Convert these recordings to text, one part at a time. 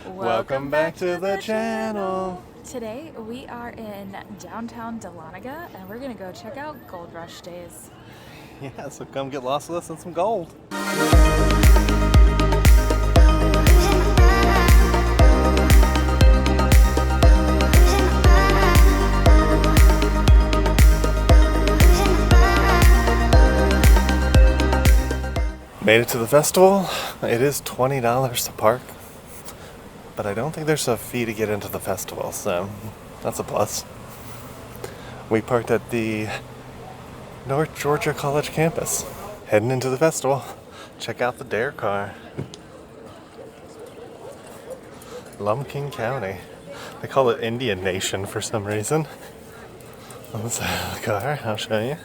Welcome back to the channel. Today we are in downtown Dahlonega and we're gonna go check out Gold Rush Days. Yeah, so come get lost with us and some gold. Made it to the festival. It is $20 to park, but I don't think there's a fee to get into the festival, so that's a plus. We parked at the North Georgia College campus, heading into the festival. Check out the Dare car. Lumpkin County. They call it Indian Nation for some reason. On the side of the car, I'll show you.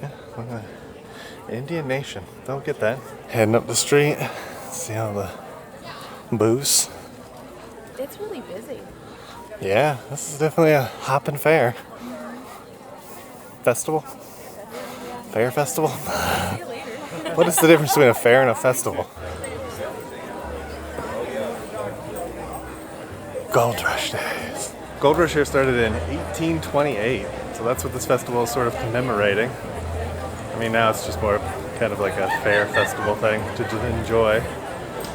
Yeah, Indian Nation. Don't get that. Heading up the street. See all the booths. It's really busy. Yeah, this is definitely a hopping fair. Festival? Fair festival? See you later. What is the difference between a fair and a festival? Gold Rush Days. Gold Rush here started in 1828, so that's what this festival is sort of commemorating. I mean, now it's just more kind of like a fair festival thing to enjoy,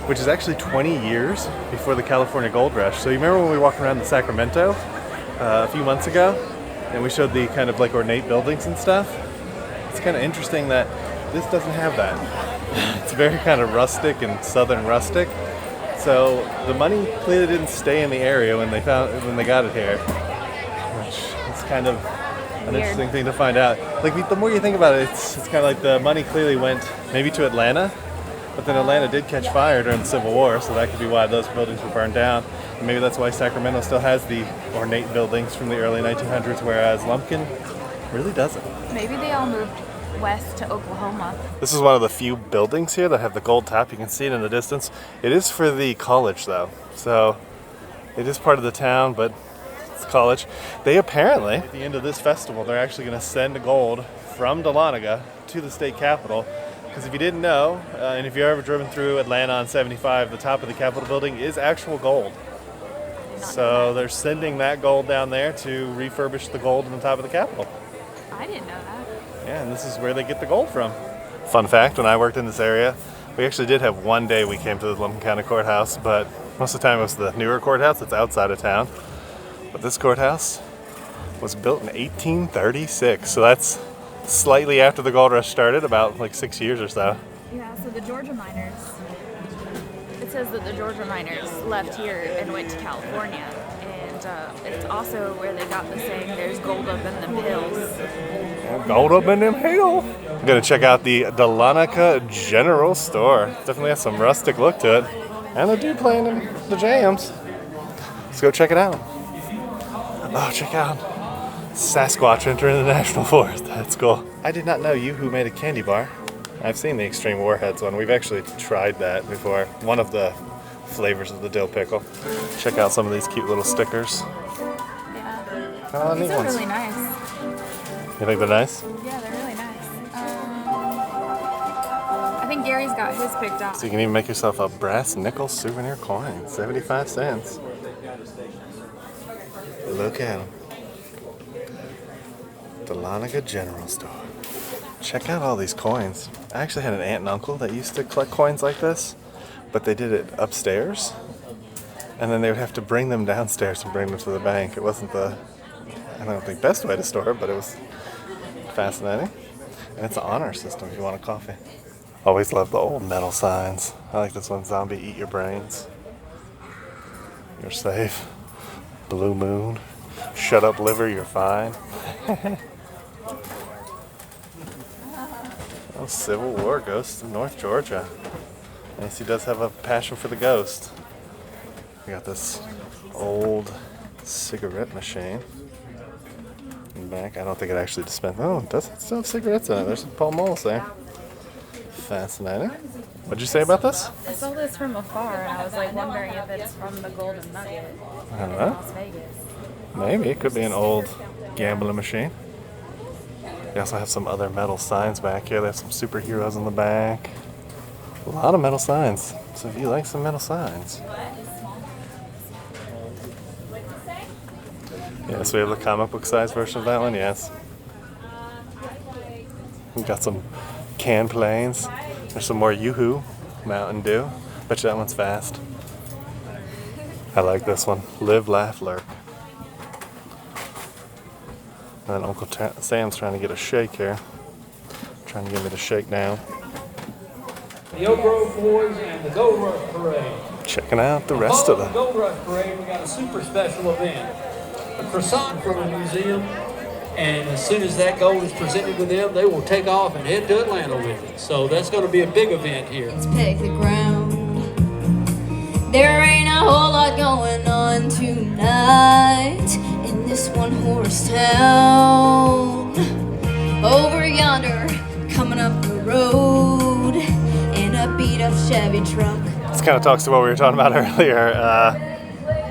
which is actually 20 years before the California Gold Rush. So you remember when we walked around the Sacramento a few months ago, and we showed the kind of like ornate buildings and stuff? It's kind of interesting that this doesn't have that. It's very kind of rustic and southern rustic. So the money clearly didn't stay in the area when they got it here, which is kind of an interesting thing to find out. Like, the more you think about it, it's kind of like the money clearly went maybe to Atlanta, but then Atlanta did catch fire during the Civil War, so that could be why those buildings were burned down. And maybe that's why Sacramento still has the ornate buildings from the early 1900s, whereas Lumpkin really doesn't. Maybe they all moved west to Oklahoma. This is one of the few buildings here that have the gold top. You can see it in the distance. It is for the college, though, so it is part of the town, but it's college. They apparently, at the end of this festival, they're actually going to send gold from Dahlonega to the state capitol. Because if you didn't know, and if you've ever driven through Atlanta on 75, the top of the Capitol building is actual gold. So they're sending that gold down there to refurbish the gold on the top of the Capitol. I didn't know that. Yeah, and this is where they get the gold from. Fun fact, when I worked in this area, we actually did have one day we came to the Lumpkin County Courthouse, but most of the time it was the newer courthouse that's outside of town. But this courthouse was built in 1836, so that's slightly after the gold rush started, about like 6 years or so. Yeah, so the Georgia miners, it says that the Georgia miners left here and went to California. And it's also where they got the saying, there's gold up in them hills. Gold up in them hills. I'm gonna check out the Dahlonega General Store. Definitely has some rustic look to it. And they do playing the jams. Let's go check it out. Oh, check out Sasquatch entering the National Forest. That's cool. I did not know Yoo-Hoo made a candy bar. I've seen the Extreme Warheads one. We've actually tried that before. One of the flavors of the dill pickle. Check out some of these cute little stickers. Yeah. Oh, These neat are ones. really nice. You think they're nice? Yeah, they're really nice. I think Gary's got his picked out. So you can even make yourself a brass nickel souvenir coin. 75 cents. Look at them. Dahlonega General Store. Check out all these coins. I actually had an aunt and uncle that used to collect coins like this, but they did it upstairs, and then they would have to bring them downstairs and bring them to the bank. It wasn't the, I don't think, best way to store it, but it was fascinating. And it's an honor system if you want a coffee. Always love the old metal signs. I like this one, Zombie Eat Your Brains. You're safe. Blue Moon. Shut up, liver, you're fine. Oh, Civil War Ghost of North Georgia. I guess he does have a passion for the ghost. We got this old cigarette machine in the back. I don't think it actually dispensed. Oh, it does still have cigarettes in it. There's some Paul Moles there. Fascinating. What'd you say about this? I saw this from afar and I was like wondering if it's from the Golden Nugget I don't in know. Las Vegas. Maybe. It could be an old gambling machine. They also have some other metal signs back here. They have some superheroes in the back. A lot of metal signs. So if you like some metal signs. Yes, we have the comic book size version of that one, yes. We got some can planes. There's some more Yoo-Hoo, Mountain Dew. Bet you that one's fast. I like this one. Live, laugh, lurk. And then Uncle Sam's trying to get a shake here. Trying to get me to shake down. The Oak Grove Boys and the Gold Rush Parade. Checking out the rest of the them. Gold Rush Parade, we got a super special event. A croissant from the museum, and as soon as that gold is presented to them, they will take off and head to Atlanta with it. So that's going to be a big event here. Let's peg the ground. There ain't a whole lot going on tonight in this one-horse town. Over yonder, coming up the road in a beat-up Chevy truck. This kind of talks to what we were talking about earlier.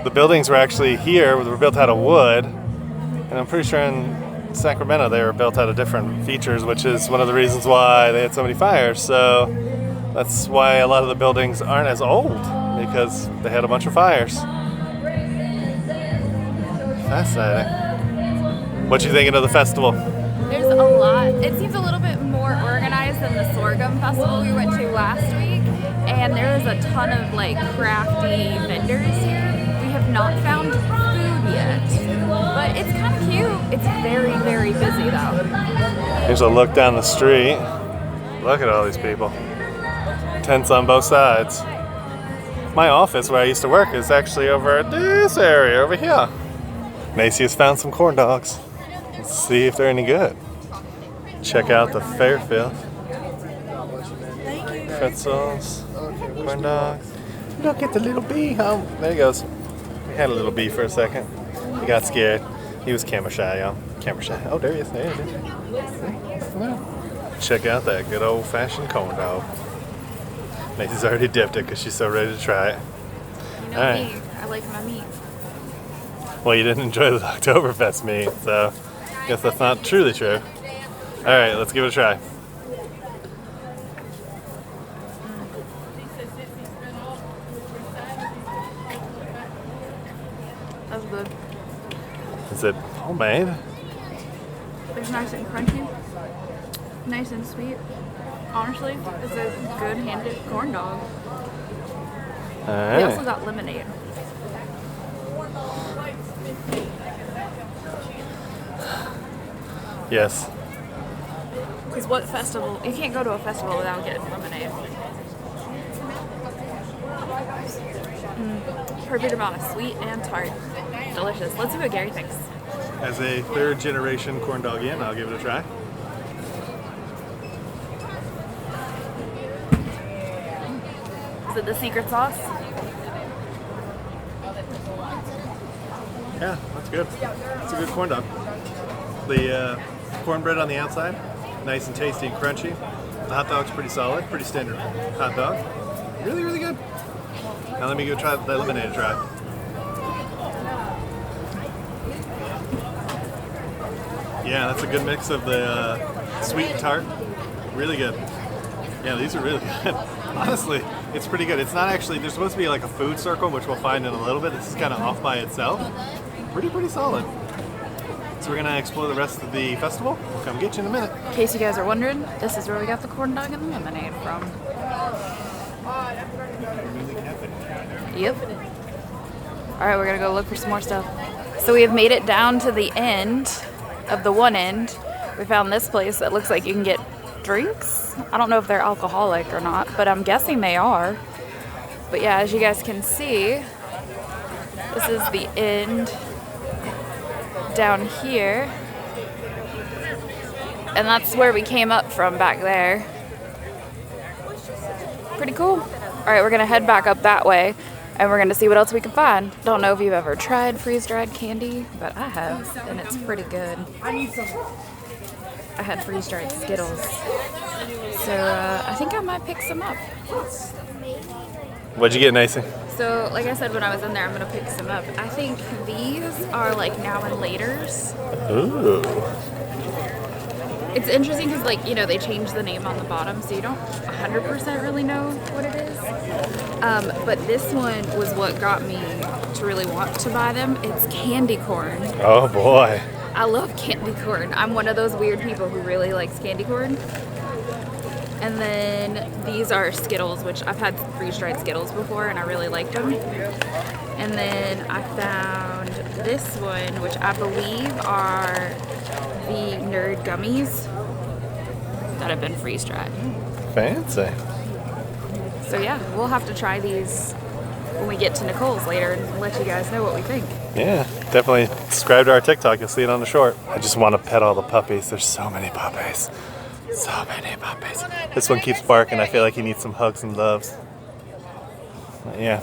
The buildings were actually here, they were built out of wood, and I'm pretty sure in Sacramento they were built out of different features, which is one of the reasons why they had so many fires. So that's why a lot of the buildings aren't as old, because they had a bunch of fires. Fascinating. What you thinking of the festival? There's a lot. It seems a little bit more organized than the Sorghum Festival we went to last week, and there is a ton of like crafty vendors here. We have not found food yet, but it's kind of cute. It's very, very busy though. Here's a look down the street. Look at all these people. Tents on both sides. My office where I used to work is actually over at this area over here. Macy has found some corn dogs. Let's see if they're any good. Check out the Fairfield. Pretzels, corn dogs. Look at the little bee. Oh, there he goes. We had a little bee for a second. He got scared. He was camera shy, y'all. Camera shy. Oh, there he is. There he is. Check out that good old-fashioned corn dog. Macy's already dipped it because she's so ready to try it. You know me, I like my meat. Well, you didn't enjoy the Oktoberfest meat, so I guess that's not truly true. All right, let's give it a try. That's good. Is it homemade? It's nice and crunchy, nice and sweet. Honestly, it's a good-handed corn dog. All We also right. got lemonade. Yes. Because what festival? You can't go to a festival without getting lemonade. Perfect amount of sweet and tart. Delicious. Let's see what Gary thinks. As a third-generation corn dog in, I'll give it a try. Is it the secret sauce? Yeah, that's good. It's a good corn dog. The cornbread on the outside, nice and tasty and crunchy. The hot dog's pretty solid, pretty standard hot dog. Really, really good. Now let me go try the lemonade try. Yeah, that's a good mix of the sweet and tart. Really good. Yeah, these are really good. Honestly, it's pretty good. It's not actually, there's supposed to be like a food circle, which we'll find in a little bit. This is kind of off by itself. Pretty solid. So we're going to explore the rest of the festival. We'll come get you in a minute. In case you guys are wondering, this is where we got the corn dog and the lemonade from. Yep. Alright, we're gonna go look for some more stuff. So we have made it down to the end of the one end. We found this place that looks like you can get drinks. I don't know if they're alcoholic or not, but I'm guessing they are. But yeah, as you guys can see, this is the end down here. And that's where we came up from back there. Pretty cool. Alright, we're gonna head back up that way and we're gonna see what else we can find. Don't know if you've ever tried freeze-dried candy, but I have, and it's pretty good. I had freeze-dried Skittles. So I think I might pick some up. What'd you get, Nacy? So, like I said when I was in there, I'm gonna pick some up. I think these are like now and laters. Ooh. It's interesting because, like, you know, they changed the name on the bottom, so you don't 100% really know what it is. But this one was what got me to really want to buy them. It's candy corn. Oh boy. I love candy corn. I'm one of those weird people who really likes candy corn. And then these are Skittles, which I've had freeze-dried Skittles before, and I really liked them. And then I found this one, which I believe are the Nerd Gummies that have been freeze-dried. Fancy. So yeah, we'll have to try these when we get to Nicole's later and let you guys know what we think. Yeah, definitely subscribe to our TikTok. You'll see it on the short. I just want to pet all the puppies. There's so many puppies. So many puppies. This one keeps barking. I feel like he needs some hugs and loves. But yeah,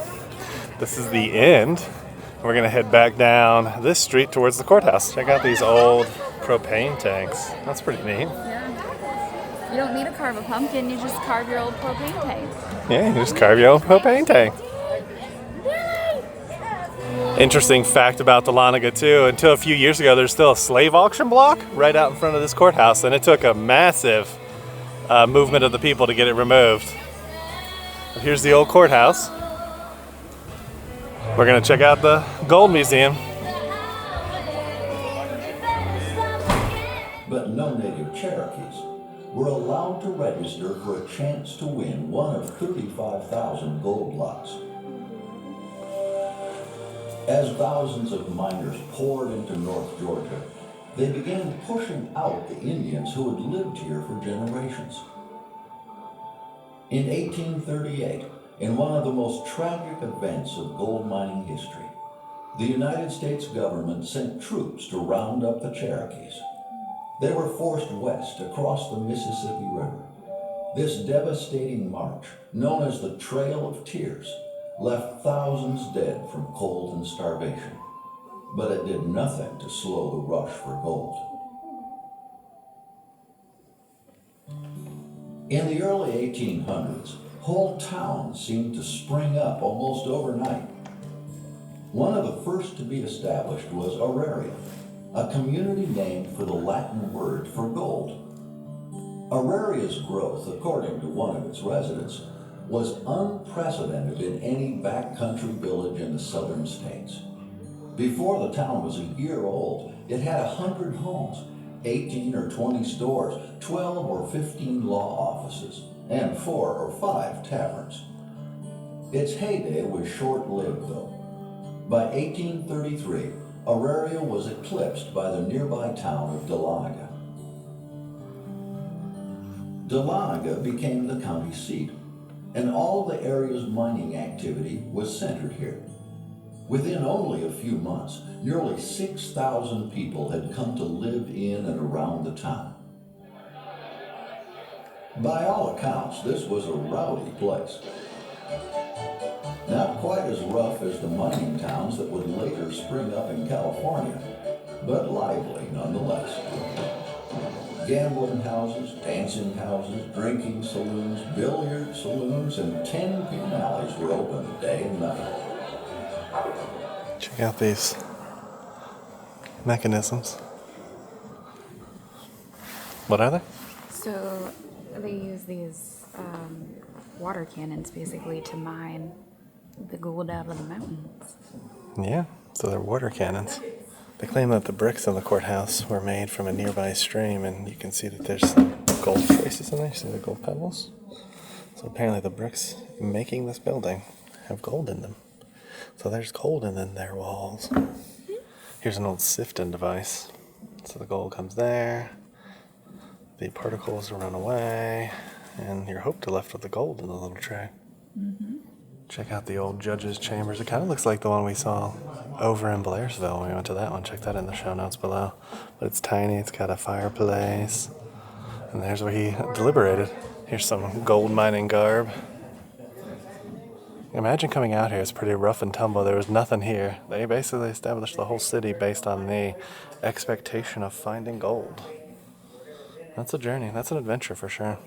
this is the end. We're going to head back down this street towards the courthouse. Check out these old propane tanks. That's pretty neat. Yeah. You don't need to carve a pumpkin. You just carve your old propane tank. Yeah, you just carve your own propane tank. Interesting fact about Dahlonega too, until a few years ago there's still a slave auction block right out in front of this courthouse, and it took a massive movement of the people to get it removed. But here's the old courthouse. We're gonna check out the Gold Museum. But no native Cherokees were allowed to register for a chance to win one of 35,000 gold lots. As thousands of miners poured into North Georgia, they began pushing out the Indians who had lived here for generations. In 1838, in one of the most tragic events of gold mining history, the United States government sent troops to round up the Cherokees. They were forced west across the Mississippi River. This devastating march, known as the Trail of Tears, left thousands dead from cold and starvation, but it did nothing to slow the rush for gold. In the early 1800s, whole towns seemed to spring up almost overnight. One of the first to be established was Auraria, a community named for the Latin word for gold. Auraria's growth, according to one of its residents, was unprecedented in any backcountry village in the southern states. Before the town was a year old, it had 100 homes, 18 or 20 stores, 12 or 15 law offices, and 4 or 5 taverns. Its heyday was short-lived, though. By 1833, Auraria was eclipsed by the nearby town of Dahlonega. Dahlonega became the county seat, and all of the area's mining activity was centered here. Within only a few months, nearly 6,000 people had come to live in and around the town. By all accounts, this was a rowdy place. Not quite as rough as the mining towns that would later spring up in California, but lively nonetheless. Gambling houses, dancing houses, drinking saloons, billiard saloons, and 10-pin alleys were open day and night. Check out these mechanisms. What are they? So they use these water cannons basically to mine the gold out of the mountains. Yeah, so they're water cannons. They claim that the bricks in the courthouse were made from a nearby stream, and you can see that there's some gold traces in there. See the gold pebbles? So apparently the bricks making this building have gold in them. So there's gold in their walls. Here's an old sifting device. So the gold comes there, the particles run away, and you're hoped to left with the gold in the little tray. Mm-hmm. Check out the old judge's chambers. It kind of looks like the one we saw over in Blairsville when we went to that one. Check that in the show notes below. But it's tiny, it's got a fireplace, and there's where he deliberated. Here's some gold mining garb. Imagine coming out here, it's pretty rough and tumble. There was nothing here. They basically established the whole city based on the expectation of finding gold. That's a journey, that's an adventure for sure.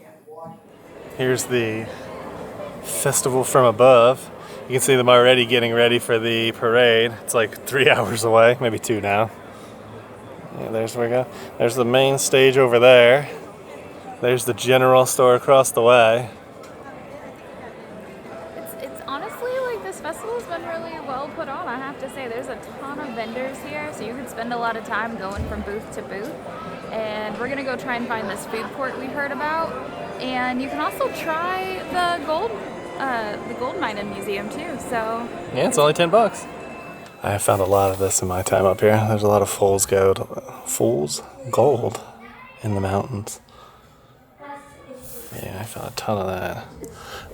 Here's the festival from above. You can see them already getting ready for the parade. It's like 3 hours away, maybe 2 now. Yeah, there's where we go. There's the main stage over there. There's the general store across the way. It's honestly like this festival's been really well put on, I have to say. There's a ton of vendors here, so you can spend a lot of time going from booth to booth. And we're gonna go try and find this food court we heard about. And you can also try the gold mining museum too. So yeah, it's only $10. I have found a lot of this in my time up here. There's a lot of fool's gold in the mountains. Yeah, I found a ton of that.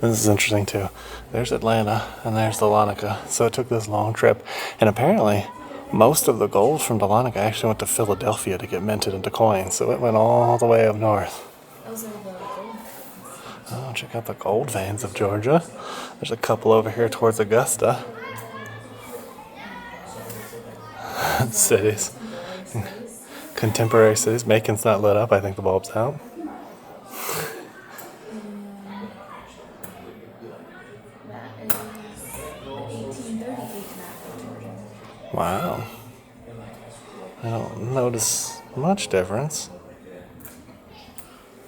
This is interesting too. There's Atlanta and there's Dahlonega. So it took this long trip. And apparently, most of the gold from Dahlonega actually went to Philadelphia to get minted into coins. So it went all the way up north. those are the gold. Oh, check out the gold veins of Georgia. There's a couple over here towards Augusta. Cities. Contemporary cities. Macon's not lit up. I think the bulb's out. That is the 1838 map of Georgia. Wow. I don't notice much difference.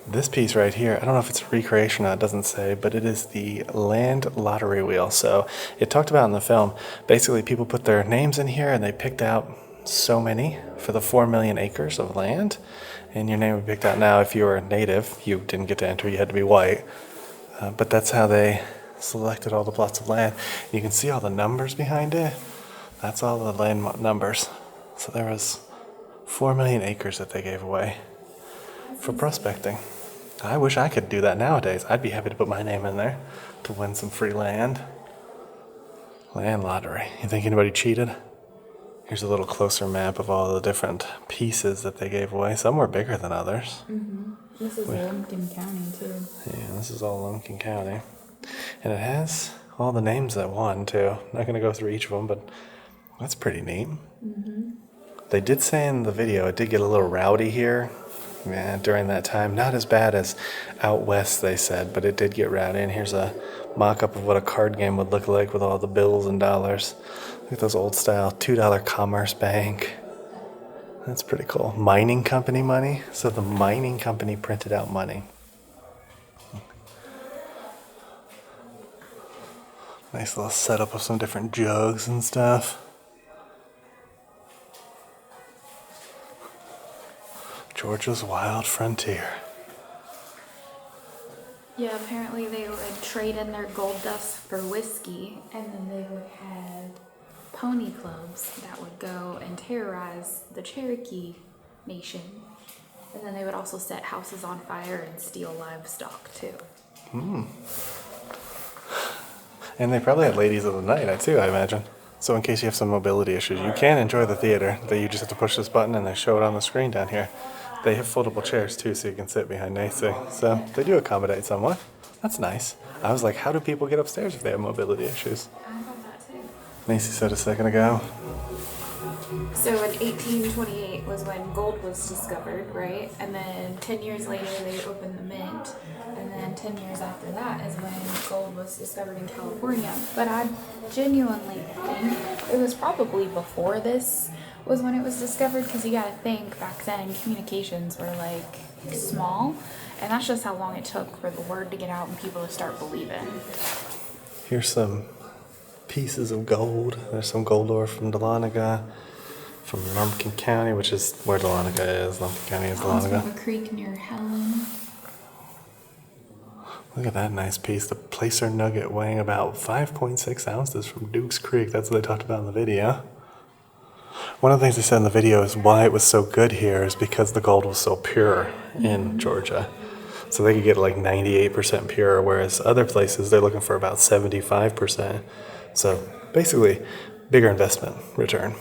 This piece right here, I don't know if it's a recreation or not, it doesn't say, but it is the land lottery wheel. So it talked about in the film, basically people put their names in here and they picked out so many for the 4 million acres of land. And your name would be picked out. Now, if you were a native, you didn't get to enter, you had to be white. But that's how they selected all the plots of land. You can see all the numbers behind it. That's all the land numbers. So there was 4 million acres that they gave away for prospecting. I wish I could do that nowadays. I'd be happy to put my name in there to win some free land. Land lottery. You think anybody cheated? Here's a little closer map of all the different pieces that they gave away. Some were bigger than others. This is Lumpkin County too. Yeah, this is all Lumpkin County. And it has all the names that won too. I'm not going to go through each of them, but that's pretty neat. They did say in the video it did get a little rowdy here. Yeah, during that time. Not as bad as out west, they said, but it did get rowdy. And here's a mock-up of what a card game would look like with all the bills and dollars. Look at those old-style $2 Commerce Bank. That's pretty cool. Mining company money. So the mining company printed out money. Nice little setup of some different jugs and stuff. Georgia's wild frontier. Yeah, apparently they would trade in their gold dust for whiskey, and then they would have pony clubs that would go and terrorize the Cherokee Nation. And then they would also set houses on fire and steal livestock too. And they probably had ladies of the night too, I imagine. So in case you have some mobility issues, you can enjoy the theater. You just have to push this button and they show it on the screen down here. They have foldable chairs too, so you can sit behind Nancy. So they do accommodate somewhat. That's nice. I was like, how do people get upstairs if they have mobility issues? I thought that too. Nancy said a second ago. So in 1828 was when gold was discovered, right? And then 10 years later they opened the mint. And then 10 years after that is when gold was discovered in California. But I genuinely think it was probably before this was when it was discovered, because you gotta think back then communications were like small, and that's just how long it took for the word to get out and people to start believing. Here's some pieces of gold. There's some gold ore from Dahlonega, from Lumpkin County, which is where Dahlonega is. Lumpkin County is Dahlonega. From a creek near Helen. Look at that nice piece. The placer nugget weighing about 5.6 ounces from Duke's Creek. That's what they talked about in the video. One of the things they said in the video is why it was so good here is because the gold was so pure in Georgia. So they could get like 98% pure, whereas other places they're looking for about 75%. So basically, bigger investment return.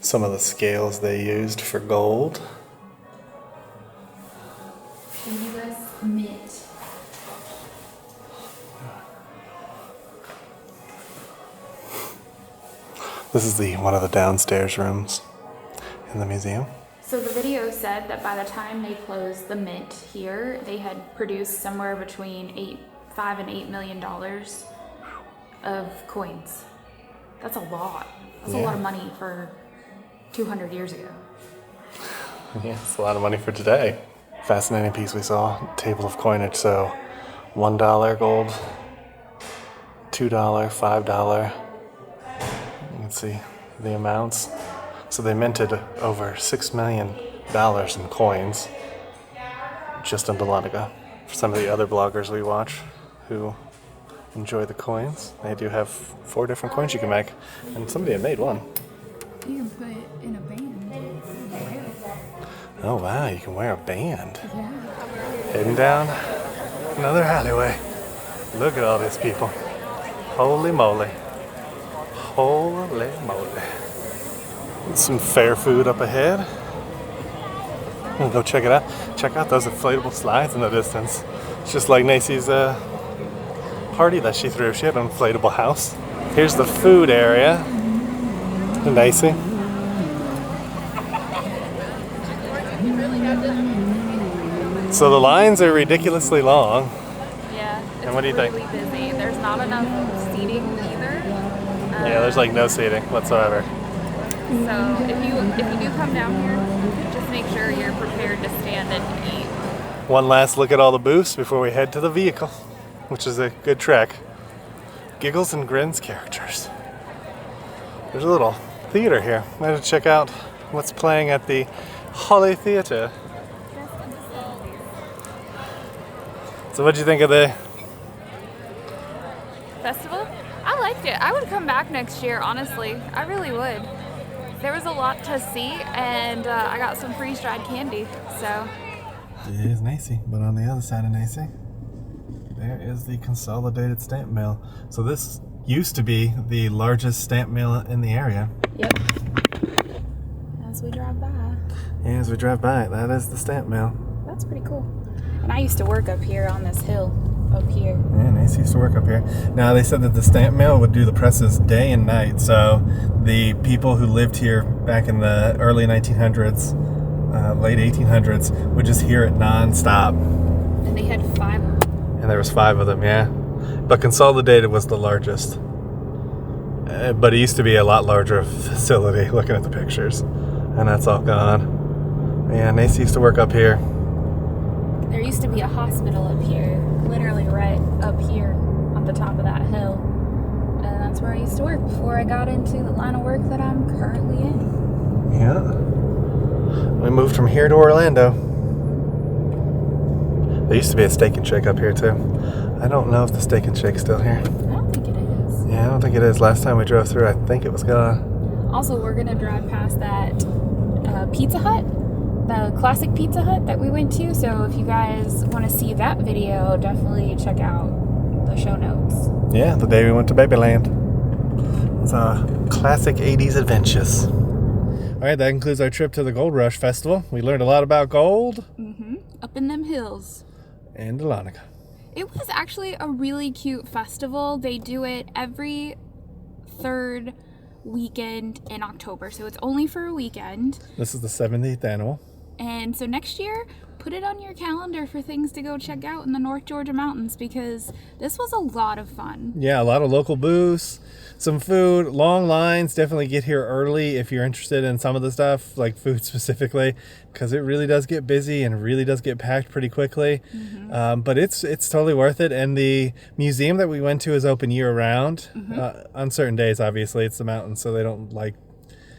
Some of the scales they used for gold. The U.S. Mint. This is one of the downstairs rooms in the museum. So the video said that by the time they closed the mint here, they had produced somewhere between $5 and $8 million of coins. That's a lot. That's a lot of money for 200 years ago. Yeah, it's a lot of money for today. Fascinating piece we saw, table of coinage. So $1 gold, $2, $5. You can see the amounts. So they minted over $6 million in coins just in Dahlonega. For some of the other bloggers we watch who enjoy the coins, they do have 4 different coins you can make, and somebody had made one. You can put it in a band. Oh wow, you can wear a band. Yeah. Heading down another alleyway. Look at all these people. Holy moly. Holy moly. Some fair food up ahead. We'll go check it out. Check out those inflatable slides in the distance. It's just like Nacy's party that she threw. She had an inflatable house. Here's the food area. Nacy. So the lines are ridiculously long. Yeah. It's And what do you think? really busy. There's not enough seating either. Yeah, there's like no seating whatsoever. So if you do come down here, just make sure you're prepared to stand and eat. One last look at all the booths before we head to the vehicle, which is a good trek. Giggles and Grins characters. There's a little theater here. I'm going to check out what's playing at the Holly Theater. So what'd you think of the Festival? I liked it. I would come back next year, honestly. I really would. There was a lot to see, and I got some freeze-dried candy, so. Here's Nacy, but on the other side of Nacy, there is the Consolidated Stamp Mill. So this used to be the largest stamp mill in the area. Yep. As we drive by. Yeah, as we drive by it, that is the stamp mill. That's pretty cool. And I used to work up here on this hill, up here. Yeah, Nacy used to work up here. Now, they said that the stamp mill would do the presses day and night, so the people who lived here back in the early 1900s, late 1800s, would just hear it non-stop. And they had 5 of them. And there was 5 of them, yeah. But Consolidated was the largest. But it used to be a lot larger facility, looking at the pictures. And that's all gone. Yeah, Nacy used to work up here. There used to be a hospital up here, literally right up here on the top of that hill. And that's where I used to work before I got into the line of work that I'm currently in. Yeah. We moved from here to Orlando. There used to be a Steak and Shake up here too. I don't know if the Steak and Shake's still here. I don't think it is. Yeah, I don't think it is. Last time we drove through, I think it was gone. Also, we're gonna drive past that Pizza Hut, the classic Pizza Hut that we went to. So if you guys want to see that video, definitely check out the show notes. Yeah, the day we went to Babyland. It's a classic 80s adventures. All right, that concludes our trip to the Gold Rush Festival. We learned a lot about gold. Up in them hills. And Dahlonega. It was actually a really cute festival. They do it every 3rd weekend in October, so it's only for a weekend. This is the 70th annual. And so next year, put it on your calendar for things to go check out in the North Georgia mountains, because this was a lot of fun. Yeah, a lot of local booths, some food, long lines. Definitely get here early if you're interested in some of the stuff, like food specifically, because it really does get busy and really does get packed pretty quickly. But it's totally worth it. And the museum that we went to is open year round. On certain days, obviously. It's the mountains, so they don't like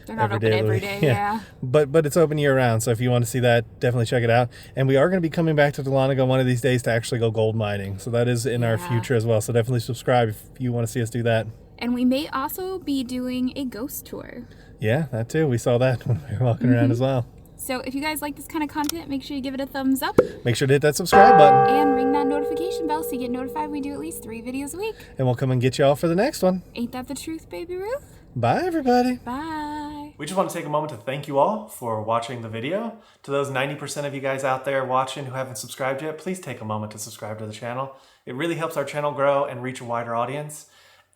They're not open every day, yeah. But it's open year round, so if you want to see that, definitely check it out. And we are going to be coming back to Dahlonega one of these days to actually go gold mining. So that is in our future as well. So definitely subscribe if you want to see us do that. And we may also be doing a ghost tour. Yeah, that too. We saw that when we were walking around as well. So if you guys like this kind of content, make sure you give it a thumbs up. Make sure to hit that subscribe button. And ring that notification bell so you get notified when we do at least 3 videos a week. And we'll come and get you all for the next one. Ain't that the truth, Baby Ruth? Bye, everybody. Bye. We just want to take a moment to thank you all for watching the video. To those 90% of you guys out there watching who haven't subscribed yet, please take a moment to subscribe to the channel. It really helps our channel grow and reach a wider audience.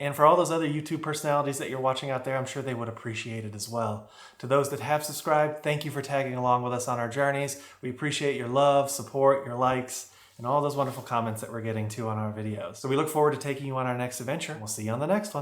And for all those other YouTube personalities that you're watching out there, I'm sure they would appreciate it as well. To those that have subscribed, thank you for tagging along with us on our journeys. We appreciate your love, support, your likes, and all those wonderful comments that we're getting too on our videos. So we look forward to taking you on our next adventure. We'll see you on the next one.